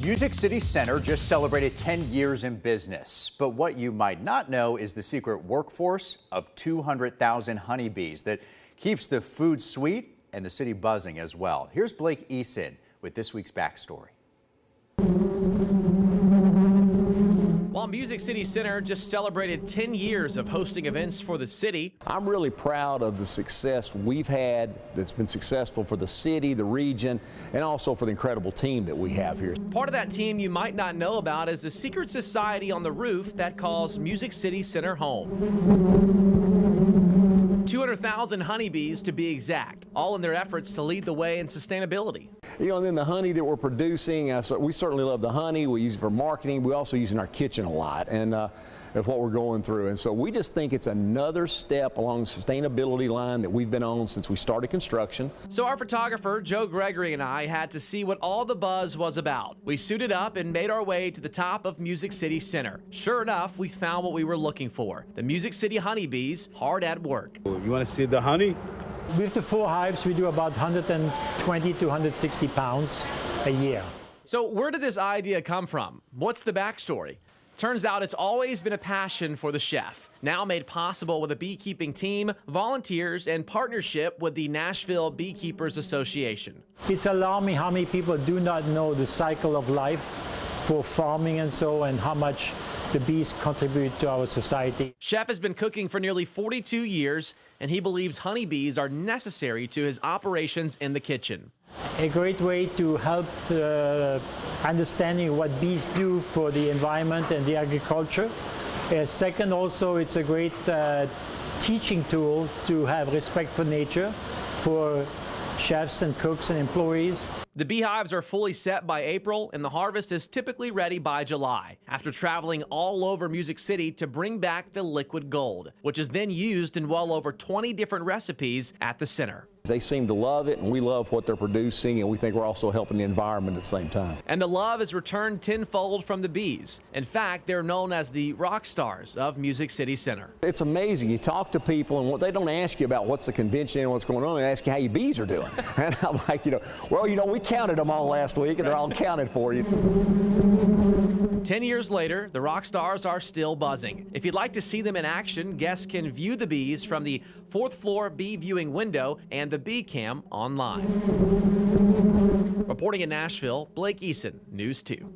Music City Center just celebrated 10 years in business. But what you might not know is the secret workforce of 200,000 honeybees that keeps the food sweet and the city buzzing as well. Here's Blake Eason with this week's backstory. While Music City Center just celebrated 10 years of hosting events for the city. I'm really proud of the success we've had that's been successful for the city, the region, and also for the incredible team that we have here. Part of that team you might not know about is the secret society on the roof that calls Music City Center home. 200,000 honeybees to be exact, all in their efforts to lead the way in sustainability. You know, and then the honey that we're producing, we certainly love the honey. We use it for marketing. We also use it in our kitchen a lot, and that's what we're going through. And so we just think it's another step along the sustainability line that we've been on since we started construction. So our photographer, Joe Gregory, and I had to see what all the buzz was about. We suited up and made our way to the top of Music City Center. Sure enough, we found what we were looking for. The Music City honeybees hard at work. You want to see the honey? With the 4 hives, we do about 120 to 160 pounds a year. So where did this idea come from? What's the backstory? Turns out it's always been a passion for the chef, now made possible with a beekeeping team, volunteers, and partnership with the Nashville Beekeepers Association. It's alarming how many people do not know the cycle of life for farming and so, and how much the bees contribute to our society. Chef has been cooking for nearly 42 years, and he believes honeybees are necessary to his operations in the kitchen. A great way to help understanding what bees do for the environment and the agriculture. Second, also, it's a great teaching tool to have respect for nature for chefs and cooks and employees. The beehives are fully set by April, and the harvest is typically ready by July, after traveling all over Music City to bring back the liquid gold, which is then used in well over 20 different recipes at the center. They seem to love it, and we love what they're producing, and we think we're also helping the environment at the same time. And the love is returned tenfold from the bees. In fact, they're known as the rock stars of Music City Center. It's amazing. You talk to people, and they don't ask you about what's the convention and what's going on. They ask you how your bees are doing. And I'm like, well, we counted them all last week, and they're all counted for you. 10 years later, the rock stars are still buzzing. If you'd like to see them in action, guests can view the bees from the 4th floor bee viewing window and the bee cam online. Reporting in Nashville, Blake Eason, News 2.